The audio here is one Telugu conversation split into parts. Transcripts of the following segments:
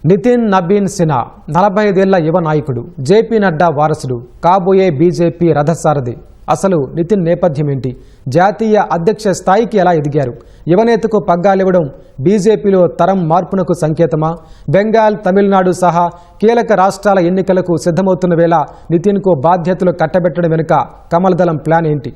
నితిన్ నబీన్ సిన్హా 45 ఏళ్ల యువ నాయకుడు, జేపీ నడ్డా వారసుడు, కాబోయే బీజేపీ రథసారథి. అసలు నితిన్ నేపథ్యం ఏంటి? జాతీయ అధ్యక్ష స్థాయికి ఎలా ఎదిగారు? యువనేతకు పగ్గాలివ్వడం బీజేపీలో తరం మార్పునకు సంకేతమా? బెంగాల్, తమిళనాడు సహా కీలక రాష్ట్రాల ఎన్నికలకు సిద్ధమవుతున్న వేళ నితిన్కు బాధ్యతలు కట్టబెట్టడం వెనుక కమలదళం ప్లాన్ ఏంటి?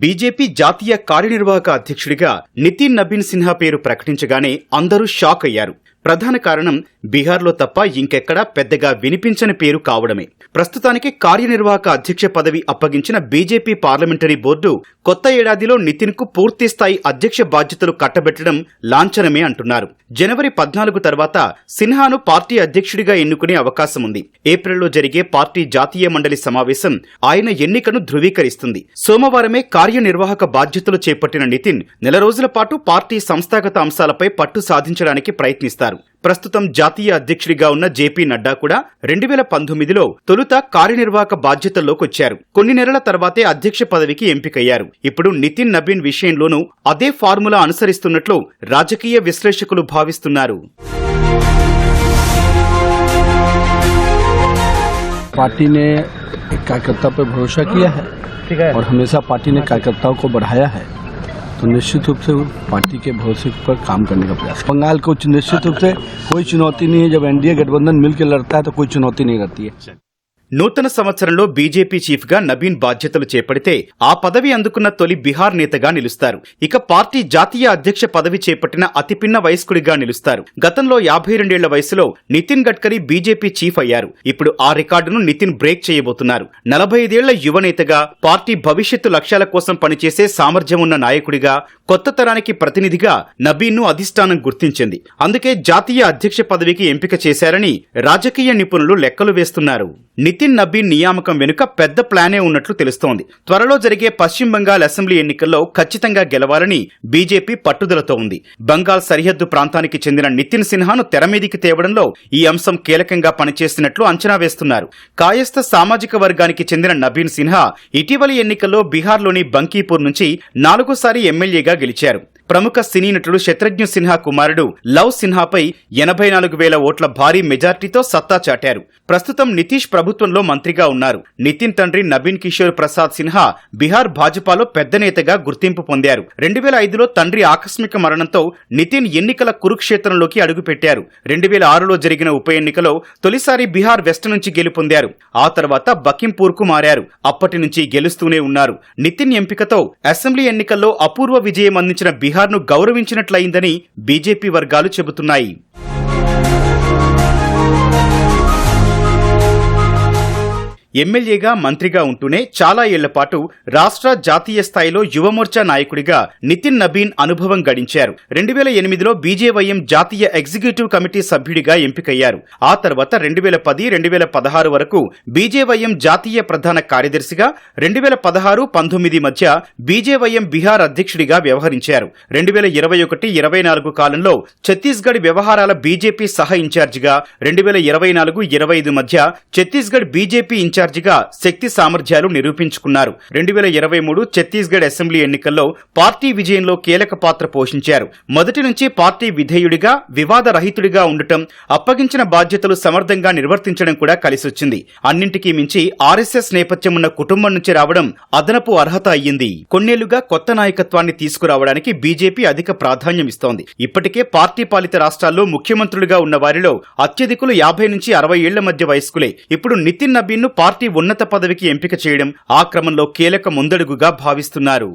బీజేపీ జాతీయ కార్యనిర్వాహక అధ్యక్షుడిగా నితిన్ నబీన్ సిన్హా పేరు ప్రకటించగానే అందరూ షాక్ అయ్యారు. ప్రధాన కారణం బీహార్లో తప్ప ఇంకెక్కడా పెద్దగా వినిపించని పేరు కావడమే. ప్రస్తుతానికి కార్యనిర్వాహక అధ్యక్ష పదవి అప్పగించిన బీజేపీ పార్లమెంటరీ బోర్డు కొత్త ఏడాదిలో నితిన్ కు పూర్తిస్థాయి అధ్యక్ష బాధ్యతలు కట్టబెట్టడం లాంఛనమే అంటున్నారు. జనవరి 14 తర్వాత సిన్హాను పార్టీ అధ్యక్షుడిగా ఎన్నుకునే అవకాశం ఉంది. ఏప్రిల్లో జరిగే పార్టీ జాతీయ మండలి సమావేశం ఆయన ఎన్నికను ధృవీకరిస్తుంది. సోమవారమే కార్యనిర్వాహక బాధ్యతలు చేపట్టిన నితిన్ నెల రోజుల పాటు పార్టీ సంస్థాగత అంశాలపై పట్టు సాధించడానికి ప్రయత్నిస్తారు. ప్రస్తుతం జాతీయ అధ్యక్షుడిగా ఉన్న జేపీ నడ్డా కూడా 2019లో తొలుత కార్యనిర్వాహక బాధ్యతల్లోకి వచ్చారు. కొన్ని నెలల తర్వాతే అధ్యక్ష పదవికి ఎంపికయ్యారు. ఇప్పుడు నితిన్ నబీన్ విషయంలోనూ అదే ఫార్ములా అనుసరిస్తున్నట్లు రాజకీయ విశ్లేషకులు భావిస్తున్నారు. पार्टी ने कार्यकर्ता पर भरोसा किया है और हमेशा पार्टी ने कार्यकर्ताओं को बढ़ाया है, तो निश्चित रूप से पार्टी के भरोसे पर काम करने का प्रयास। बंगाल को निश्चित रूप से कोई चुनौती नहीं है। जब एनडीए गठबंधन मिलकर लड़ता है तो कोई चुनौती नहीं रहती है। నూతన సంవత్సరంలో బీజేపీ చీఫ్ గా నబీన్ బాధ్యతలు చేపడితే ఆ పదవి అందుకున్న తొలి బిహార్ నేతగా నిలుస్తారు. ఇక పార్టీ జాతీయ అధ్యక్ష పదవి చేపట్టిన అతిపిన్న వయస్కుడిగా నిలుస్తారు. గతంలో 52 ఏళ్ల వయసులో నితిన్ గడ్కరీ బీజేపీ చీఫ్ అయ్యారు. ఇప్పుడు ఆ రికార్డును నితిన్ బ్రేక్ చేయబోతున్నారు. 45 ఏళ్ల యువ నేతగా, పార్టీ భవిష్యత్తు లక్ష్యాల కోసం పనిచేసే సామర్థ్యం ఉన్న నాయకుడిగా, కొత్త తరానికి ప్రతినిధిగా నబీన్ ను అధిష్టానం గుర్తించింది. అందుకే జాతీయ అధ్యక్ష పదవికి ఎంపిక చేశారని రాజకీయ నిపుణులు లెక్కలు వేస్తున్నారు. నితిన్ నబీన్ నియామకం వెనుక పెద్ద ప్లానే ఉన్నట్లు తెలుస్తోంది. త్వరలో జరిగే పశ్చిమ బంగాల్ అసెంబ్లీ ఎన్నికల్లో ఖచ్చితంగా గెలవాలని బీజేపీ పట్టుదలతో ఉంది. బంగాల్ సరిహద్దు ప్రాంతానికి చెందిన నితిన్ సిన్హాను తెరమీదికి తేవడంలో ఈ అంశం కీలకంగా పనిచేస్తున్నట్లు అంచనా వేస్తున్నారు. కాయస్థ సామాజిక వర్గానికి చెందిన నబీన్ సిన్హా ఇటీవలి ఎన్నికల్లో బీహార్లోని బంకీపూర్ నుంచి 4సారి ఎమ్మెల్యేగా గెలిచారు. ప్రముఖ సినీ నటుడు శత్రుఘ్న సిన్హా కుమారుడు లవ్ సిన్హాపై 84,000 ఓట్ల భారీ మెజార్టీతో సత్తా చాటారు. ప్రస్తుతం నితీష్ ప్రభుత్వంలో మంత్రిగా ఉన్నారు. నితిన్ తండ్రి నబీన్ కిషోర్ ప్రసాద్ సిన్హా బీహార్ భాజపాలో పెద్ద నేతగా గుర్తింపు పొందారు. 2005లో తండ్రి ఆకస్మిక మరణంతో నితిన్ ఎన్నికల కురుక్షేత్రంలోకి అడుగుపెట్టారు. 2006లో జరిగిన ఉప ఎన్నికలో తొలిసారి బీహార్ వెస్ట్ నుంచి గెలుపొందారు. ఆ తర్వాత బకింపూర్ కు మారారు. అప్పటి నుంచి గెలుస్తూనే ఉన్నారు. నితిన్ ఎంపికతో అసెంబ్లీ ఎన్నికల్లో అపూర్వ విజయం అందించిన బీహార్ను గౌరవించినట్లయిందని బీజేపీ వర్గాలు చెబుతున్నాయి. ఎమ్మెల్యేగా, మంత్రిగా ఉంటూనే చాలా ఏళ్ల పాటు రాష్ట్ర, జాతీయ స్థాయిలో యువమోర్చా నాయకుడిగా నితిన్ నబీన్ అనుభవం గడించారు. 2008లో బీజేవైఎం జాతీయ ఎగ్జిక్యూటివ్ కమిటీ సభ్యుడిగా ఎంపికయ్యారు. ఆ తర్వాత 2010, 2016 వరకు బీజేవైఎం జాతీయ ప్రధాన కార్యదర్శిగా, 2016-19 మధ్య బీజేవైఎం బీహార్ అధ్యక్షుడిగా వ్యవహరించారు. 2021-24 కాలంలో ఛత్తీస్గఢ్ వ్యవహారాల బీజేపీ సహ ఇన్ఛార్జిగా, 2024-25 మధ్య ఛత్తీస్గఢ్ బీజేపీ ఇన్ఛార్జిగా శక్తి సామర్థ్యాలు నిరూపించుకున్నారు. 2023 ఛత్తీస్గఢ్ అసెంబ్లీ ఎన్నికల్లో పార్టీ విజయంలో కీలక పాత్ర పోషించారు. మొదటి నుంచి పార్టీ విధేయుడిగా, వివాద రహితుడిగా ఉండటం, అప్పగించిన బాధ్యతలు సమర్థంగా నిర్వర్తించడం కూడా కలిసొచ్చింది. అన్నింటికీ మించి ఆర్ఎస్ఎస్ నేపథ్యం ఉన్న కుటుంబం నుంచి రావడం అదనపు అర్హత అయ్యింది. కొన్నేళ్లుగా కొత్త నాయకత్వాన్ని తీసుకురావడానికి బీజేపీ అధిక ప్రాధాన్యం ఇస్తోంది. ఇప్పటికే పార్టీ పాలిత రాష్ట్రాల్లో ముఖ్యమంత్రులుగా ఉన్న వారిలో అత్యధికులు 50 నుంచి 60 ఏళ్ల మధ్య వయస్కులే. ఇప్పుడు నితిన్ నబీన్ ను పార్టీ ఉన్నత పదవికి ఎంపిక చేయడం ఆ క్రమంలో కీలక ముందడుగుగా భావిస్తున్నారు.